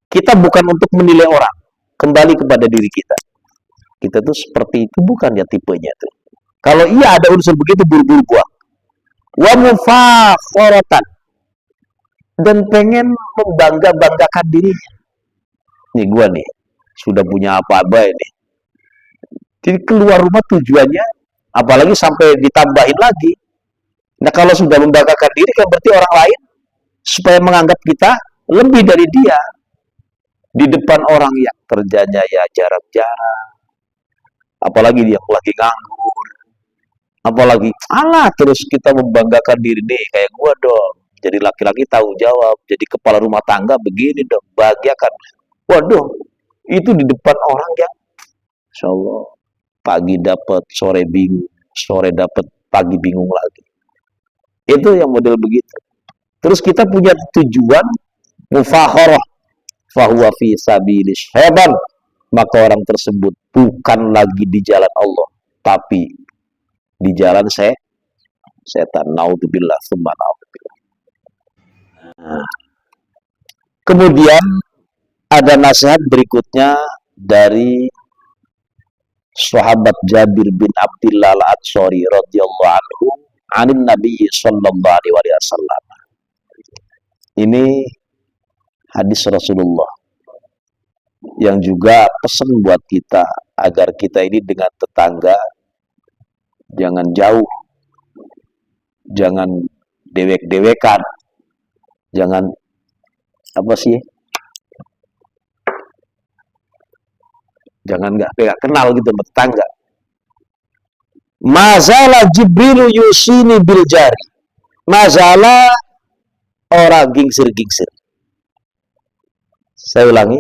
Kita bukan untuk menilai orang, kembali kepada diri kita. Kita tuh seperti itu bukan ya tipenya tuh. Kalau iya ada unsur begitu, buru-buru buang. Wa mufakhoratan. Dan pengen membangga-banggakan dirinya. Nih gua nih, sudah punya apa-apa ini. Jadi keluar rumah tujuannya, apalagi sampai ditambahin lagi. Nah kalau sudah membanggakan diri, kan berarti orang lain, supaya menganggap kita lebih dari dia. Di depan orang yang kerjanya ya jarak-jarak. Apalagi dia lagi nganggur. Apalagi, terus kita membanggakan diri nih, kayak gua dong. Jadi laki-laki tahu jawab, jadi kepala rumah tangga begini dong, bahagiakan. Waduh, itu di depan orang yang, insya Allah, pagi dapat, sore bingung, sore dapat, pagi bingung lagi. Itu yang model begitu. Terus kita punya tujuan, mufakhorah, fahuwa fi sabilis syaitan. Maka orang tersebut bukan lagi di jalan Allah, tapi di jalan setan. Naudzubillah, tsumma naudzubillah. Kemudian ada nasihat berikutnya dari sahabat Jabir bin Abdullah Al-Ansari radhiyallahu anhu anin Nabi sallallahu alaihi wasallam. Ini hadis Rasulullah yang juga pesan buat kita agar kita ini dengan tetangga jangan jauh, jangan dewek-dewekan, jangan jangan nggak kenal gitu tetangga. Mazala Jibril yusini bil jari. Mazala orang gingsir-gingsir. Saya ulangi.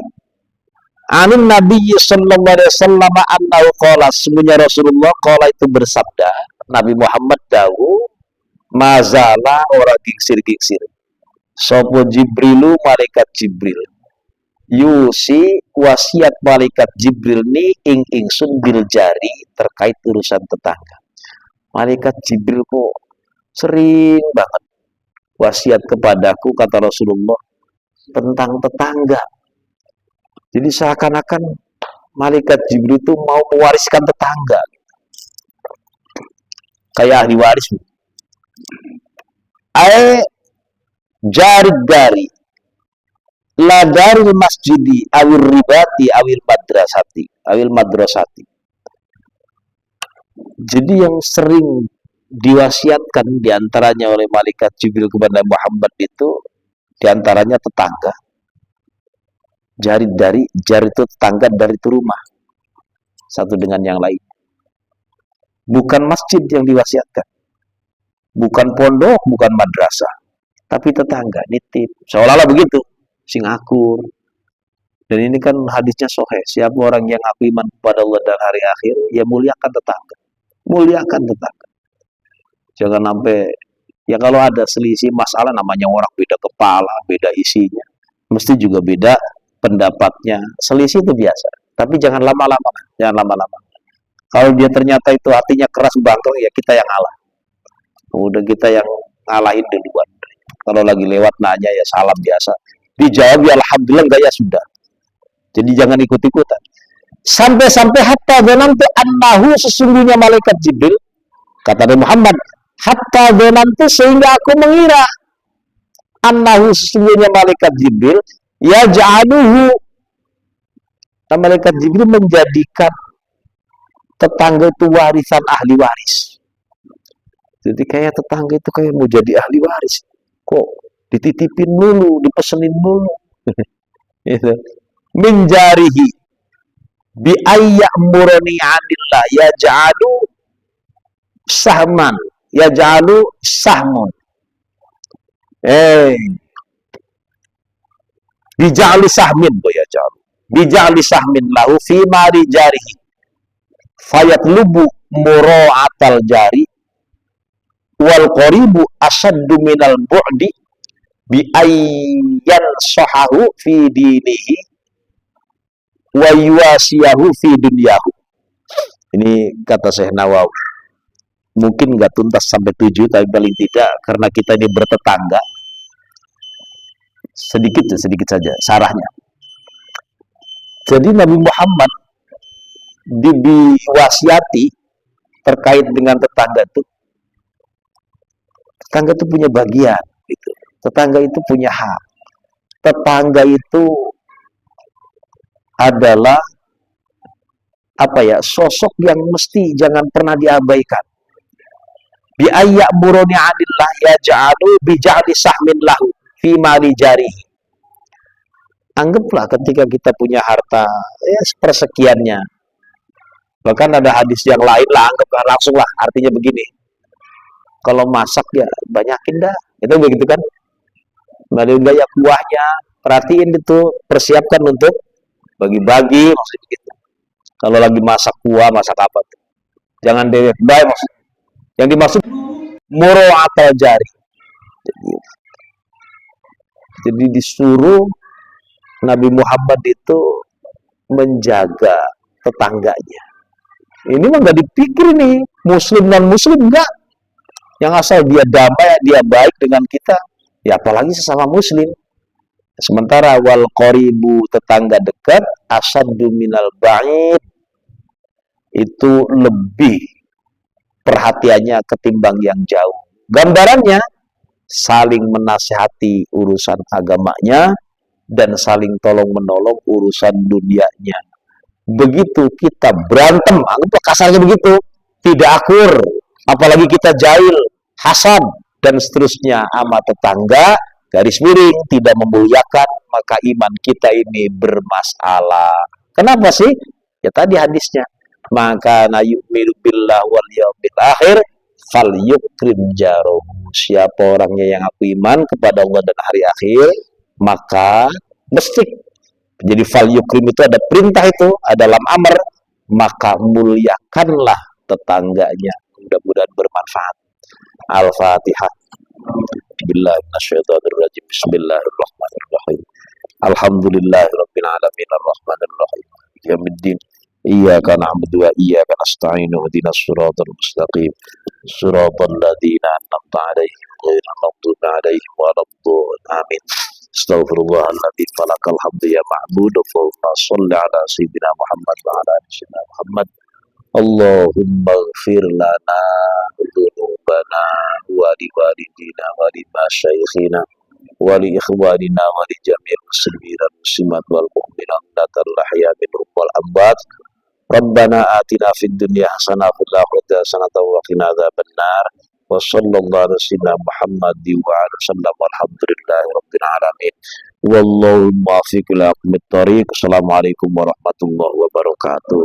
Anin Nabi sallallahu alaihi wasallam annahu qala, sesungguhnya Rasulullah qala itu bersabda, Nabi Muhammad dawuh, mazala orang gingsir-gingsir. Sopo Jibrilu, malaikat Jibril. Yusi wasiat malaikat Jibril ni ingsun bil jari terkait urusan tetangga. Malaikat Jibril kok sering banget wasiat kepadaku, kata Rasulullah, tentang tetangga. Jadi seakan-akan malaikat Jibril itu mau mewariskan tetangga. Kayak ahli waris. Jarid dari la daril masjidi awil ribati awil madrasati. Jadi yang sering diwasiatkan diantaranya oleh malaikat Jibril kepada Muhammad itu diantaranya tetangga. Jari itu tetangga, dari itu rumah satu dengan yang lain. Bukan masjid yang diwasiatkan, bukan pondok, bukan madrasah, tapi tetangga nitip. Seolah-olah begitu, sing akur. Dan ini kan hadisnya sahih. Siapa orang yang aku iman kepada Allah dan hari akhir, ya muliakan tetangga. Muliakan tetangga. Jangan sampai, ya kalau ada selisih masalah, namanya orang beda kepala, beda isinya, mesti juga beda pendapatnya. Selisih itu biasa. Tapi jangan lama-lama. Jangan lama-lama. Kalau dia ternyata itu hatinya keras bangkong, ya kita yang ngalah. Udah kita yang ngalahin duluan. Kalau lagi lewat nanya, ya salam biasa. Dijawab ya alhamdulillah, enggak ya sudah. Jadi jangan ikut-ikutan. Sampai-sampai hatta dzanantu annahu, sesungguhnya malaikat Jibril, kata Nabi Muhammad, hatta dzanantu, sehingga aku mengira, annahu, sesungguhnya malaikat Jibril, yaj'aluhu, malaikat Jibril menjadikan tetangga itu warisan ahli waris. Jadi kayak tetangga itu kayak mau jadi ahli waris. Kok dititipin dulu, dipesenin dulu. Gitu. Menjarihi bi ayyamurani 'anillah yaj'alu sahman, yaj'alu sahmun. Bija'li sahmin, ya ja'al. Bija'li sahmin lahu fi mari jarihi. Fayatlubu mura'atal jari wal qaribu asaddu minal bu'di bi ayyan sahahu fi dinihi wa yuwasiyahu fi dunyahu. Ini kata Syekh Nawawi. Mungkin nggak tuntas sampai 7, tapi paling tidak karena kita ini bertetangga, sedikit saja sarahnya. Jadi Nabi Muhammad diwasiati terkait dengan tetangga itu. Tetangga itu punya bagian, gitu. Tetangga itu punya hak. Tetangga itu adalah sosok yang mesti jangan pernah diabaikan. Bi ayyamuruni 'anillah yaj'alu bi ja'li sahmin lahu fi mali jarihi. Anggaplah ketika kita punya harta, ya sepersekiannya. Bahkan ada hadis yang lain lah, anggaplah langsung lah, artinya begini. Kalau masak ya banyakin dah. Itu begitu kan? Balik gaya kuahnya, perhatiin itu, persiapkan untuk bagi-bagi, maksudnya gitu. Kalau lagi masak kuah, masak apa tuh? Jangan dewek baik maksudnya. Yang dimaksud mura'atal jari. Jadi disuruh Nabi Muhammad itu menjaga tetangganya. Ini mah nggak dipikir nih, muslim non muslim enggak. Yang asal dia damai, dia baik dengan kita, ya apalagi sesama muslim. Sementara wal qaribu, tetangga dekat, asaddu minal ba'id, itu lebih perhatiannya ketimbang yang jauh. Gambarannya saling menasihati urusan agamanya dan saling tolong-menolong urusan dunianya. Begitu kita berantem, anggap kasarnya begitu, tidak akur, apalagi kita jahil, hasad, dan seterusnya sama tetangga, garis miring, tidak memuliakan, maka iman kita ini bermasalah. Kenapa sih? Ya tadi hadisnya, maka na yu'minu billah wal yaumil akhir fal yukrim jarahu. Siapa orangnya yang aku iman kepada Allah dan hari akhir, maka mesti. Jadi fal yukrim itu ada perintah, itu ada dalam amr, maka muliakanlah tetangganya. Mudah-mudahan bermanfaat. Al-Fatihah. Bismillahirrahmanirrahim. Bismillahirrahmanirrahim. Alhamdulillahirabbil alamin arrahmanir rahim. Yaumiddin. Iyyaka na'budu wa iyyaka nasta'in. Ihdinas siratal mustaqim. Siratal ladzina an'amta 'alaihim ghairil maghdubi 'alaihim waladdallin. Amin. Astaghfirullahaladzim. Falakal hamdu ya ma'bud. Allahumma sholli ala sayyidina Muhammad wa ala ali sayyidina Muhammad. Allahumma ighfir lana dhunubana wa li walidina wa li masyayikhina wa li ikhwanina wa li jami'il muslimin wal muslimat wal mu'minat al-ahya minhum wal amwat. Rabbana atina fid dunya hasanah wa fil akhirati hasanah wa qina adzabannar. Wa sallallahu ala sayyidina Muhammad wa ala sallam walhamdulillahi rabbil alamin. Wallahu muwaffiq ila aqwamit thoriq. Assalamualaikum warahmatullahi wabarakatuh.